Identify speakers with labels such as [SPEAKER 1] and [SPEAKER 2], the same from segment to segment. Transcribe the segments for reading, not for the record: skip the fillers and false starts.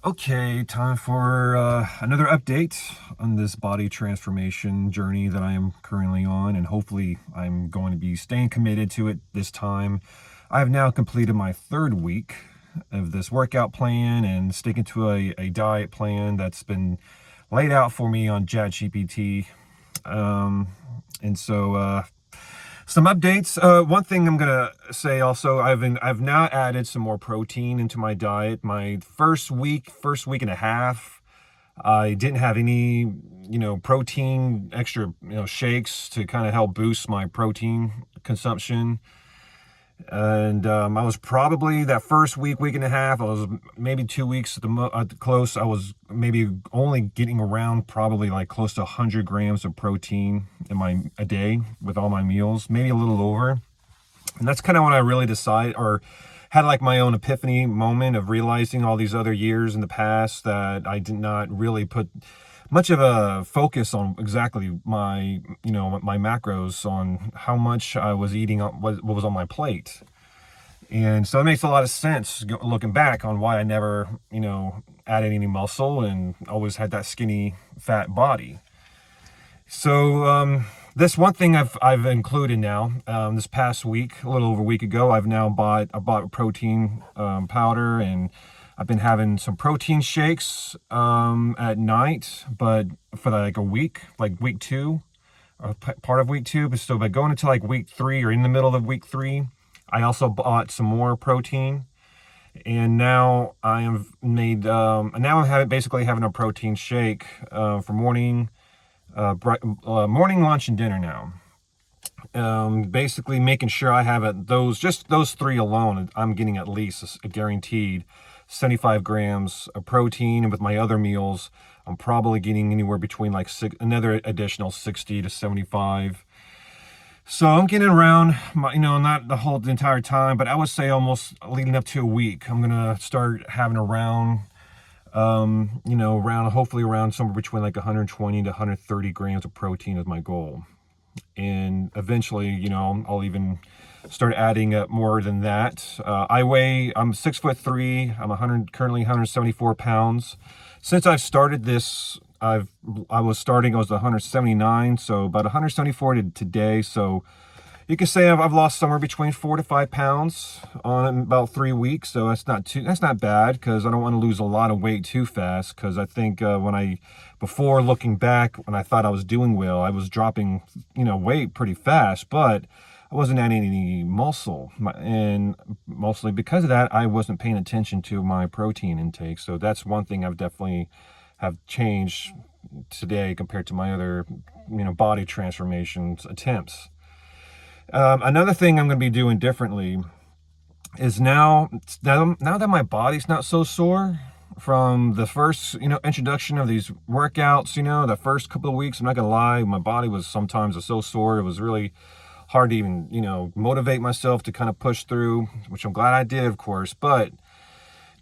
[SPEAKER 1] Okay, time for another update on this body transformation journey that I am currently on, and hopefully I'm going to be staying committed to it this time. I have now completed my third week of this workout plan and sticking to a diet plan that's been laid out for me on ChatGPT. And so some updates. One thing I'm gonna say also, I've now added some more protein into my diet. My first week and a half, I didn't have any, protein extra, shakes to kind of help boost my protein consumption. And I was probably that first week and a half, I was maybe 2 weeks at the close. I was maybe only getting around probably like close to 100 grams of protein a day with all my meals, maybe a little over. And that's kind of when I really decided or had like my own epiphany moment of realizing all these other years in the past that I did not really put much of a focus on exactly my macros, on how much I was eating, what was on my plate. And so it makes a lot of sense looking back on why I never, added any muscle and always had that skinny, fat body. So this one thing I've included now. This past week, a little over a week ago, I bought protein powder, and I've been having some protein shakes at night, but for like a week, like week two, or part of week two. But so by going into like week three or in the middle of week three, I also bought some more protein, and now I have made. Now I'm basically having a protein shake for morning, lunch, and dinner now. Basically making sure I have just those three alone, I'm getting at least a guaranteed 75 grams of protein. And with my other meals, I'm probably getting anywhere between like another additional 60 to 75. So I'm getting around, not the entire time, but I would say almost leading up to a week, I'm going to start having hopefully around somewhere between like 120 to 130 grams of protein is my goal. And eventually, I'll even start adding up more than that. I'm 6'3". Currently 174 pounds. Since I've started this, I was 179, so about 174 to today. So you could say I've lost somewhere between 4 to 5 pounds on about 3 weeks. So that's not bad, because I don't want to lose a lot of weight too fast. Because I think before looking back, when I thought I was doing well, I was dropping weight pretty fast, but I wasn't adding any muscle, and mostly because of that, I wasn't paying attention to my protein intake. So that's one thing I've definitely have changed today compared to my other body transformations attempts. Another thing I'm going to be doing differently is now that my body's not so sore from the first introduction of these workouts. The first couple of weeks, I'm not gonna lie, my body was sometimes so sore it was really hard to even motivate myself to kind of push through, which I'm glad I did, of course. But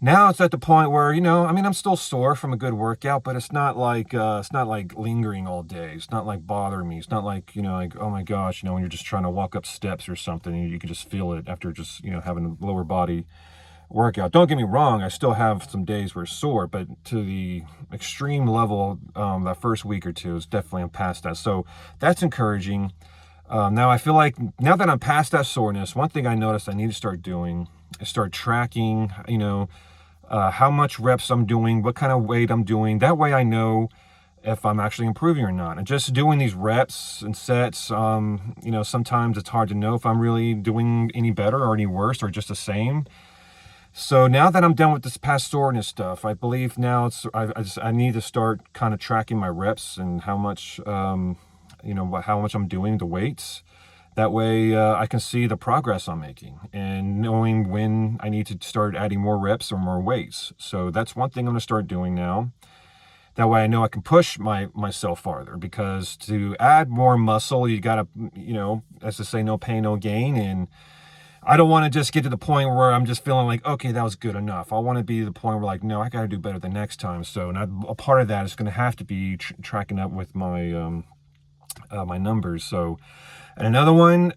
[SPEAKER 1] now it's at the point where, I'm still sore from a good workout, but it's not like lingering all day. It's not like bothering me. It's not like, like, oh my gosh, when you're just trying to walk up steps or something, you can just feel it after just, having a lower body workout. Don't get me wrong, I still have some days where it's sore, but to the extreme level, that first week or two is definitely, I'm past that. So that's encouraging. Now I feel like now that I'm past that soreness, one thing I noticed I need to start doing is start tracking, how much reps I'm doing, what kind of weight I'm doing. That way I know if I'm actually improving or not. And just doing these reps and sets, sometimes it's hard to know if I'm really doing any better or any worse or just the same. So now that I'm done with this past soreness stuff, I believe now I need to start kind of tracking my reps and how much, how much I'm doing, the weights. That way I can see the progress I'm making and knowing when I need to start adding more reps or more weights. So that's one thing I'm going to start doing now. That way I know I can push myself farther, because to add more muscle, you got to, as to say, no pain, no gain. And I don't want to just get to the point where I'm just feeling like, okay, that was good enough. I want to be to the point where like, no, I got to do better the next time. So a part of that is going to have to be tracking up with my my numbers. So, and another one,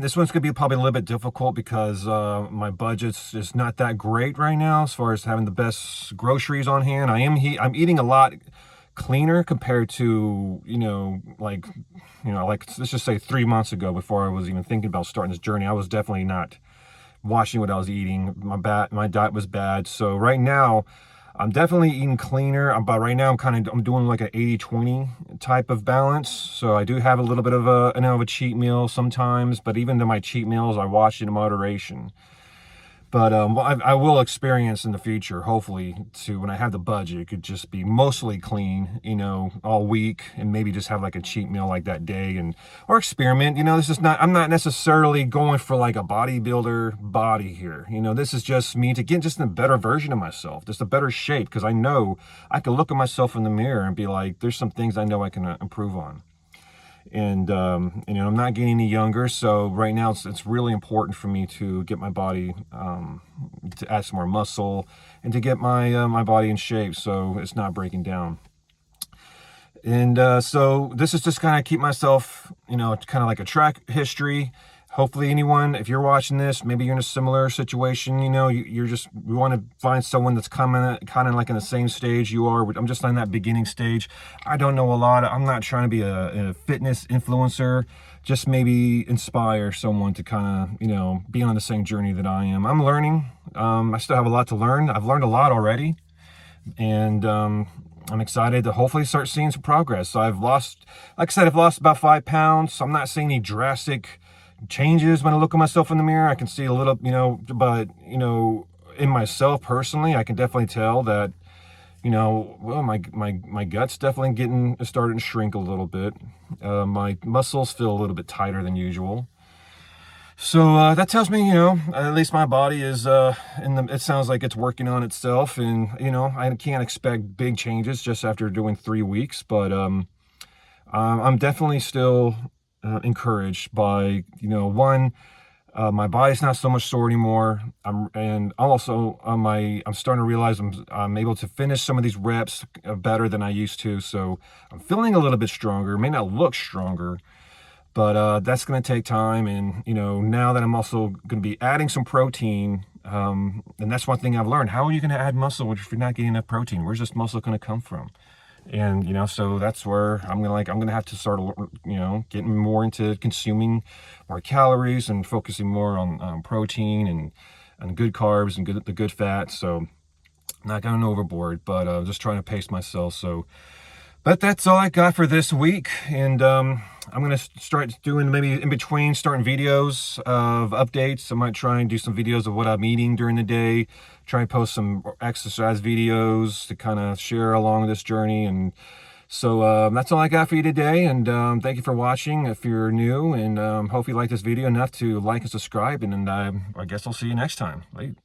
[SPEAKER 1] this one's gonna be probably a little bit difficult because my budget's is not that great right now as far as having the best groceries on hand. I'm eating a lot cleaner compared to, like let's just say 3 months ago, before I was even thinking about starting this journey. I was definitely not watching what I was eating. My diet was bad. So right now I'm definitely eating cleaner, but right now I'm doing like an 80-20 type of balance. So I do have a little bit of a cheat meal sometimes, but even to my cheat meals, I watch it in moderation. But I will experience in the future, hopefully, to when I have the budget, it could just be mostly clean, all week, and maybe just have like a cheat meal like that day, or experiment. I'm not necessarily going for like a bodybuilder body here. This is just me to get just a better version of myself, just a better shape, because I know I can look at myself in the mirror and be like, there's some things I know I can improve on. And I'm not getting any younger, so right now it's really important for me to get my body to add some more muscle and to get my body in shape so it's not breaking down. And so this is just kind of keep myself, kind of like a track history. Hopefully if you're watching this, maybe you're in a similar situation, we want to find someone that's kind of like in the same stage you are. I'm just on that beginning stage. I don't know a lot. I'm not trying to be a fitness influencer, just maybe inspire someone to kind of, be on the same journey that I am. I'm learning. I still have a lot to learn. I've learned a lot already. And I'm excited to hopefully start seeing some progress. So I've lost about 5 pounds. I'm not seeing any drastic changes when I look at myself in the mirror. I can see a little, but in myself personally, I can definitely tell that, well, my gut's definitely starting to shrink a little bit. My muscles feel a little bit tighter than usual. So that tells me, at least my body is it sounds like it's working on itself, and I can't expect big changes just after doing 3 weeks, but I'm definitely still encouraged by, my body's not so much sore anymore. I'm starting to realize I'm able to finish some of these reps better than I used to. So I'm feeling a little bit stronger. May not look stronger, but that's going to take time. And now that I'm also going to be adding some protein, and that's one thing I've learned. How are you going to add muscle if you're not getting enough protein? Where's this muscle going to come from? And so that's where I'm gonna have to start getting more into consuming more calories and focusing more on protein and good carbs and the good fats. So not going overboard, but just trying to pace myself. So, but that's all I got for this week. And I'm gonna start doing, maybe in between, starting videos of updates. I might try and do some videos of what I'm eating during the day. Try and post some exercise videos to kind of share along this journey. And so that's all I got for you today. And thank you for watching if you're new. And hope you like this video enough to like and subscribe. And I guess I'll see you next time. Bye.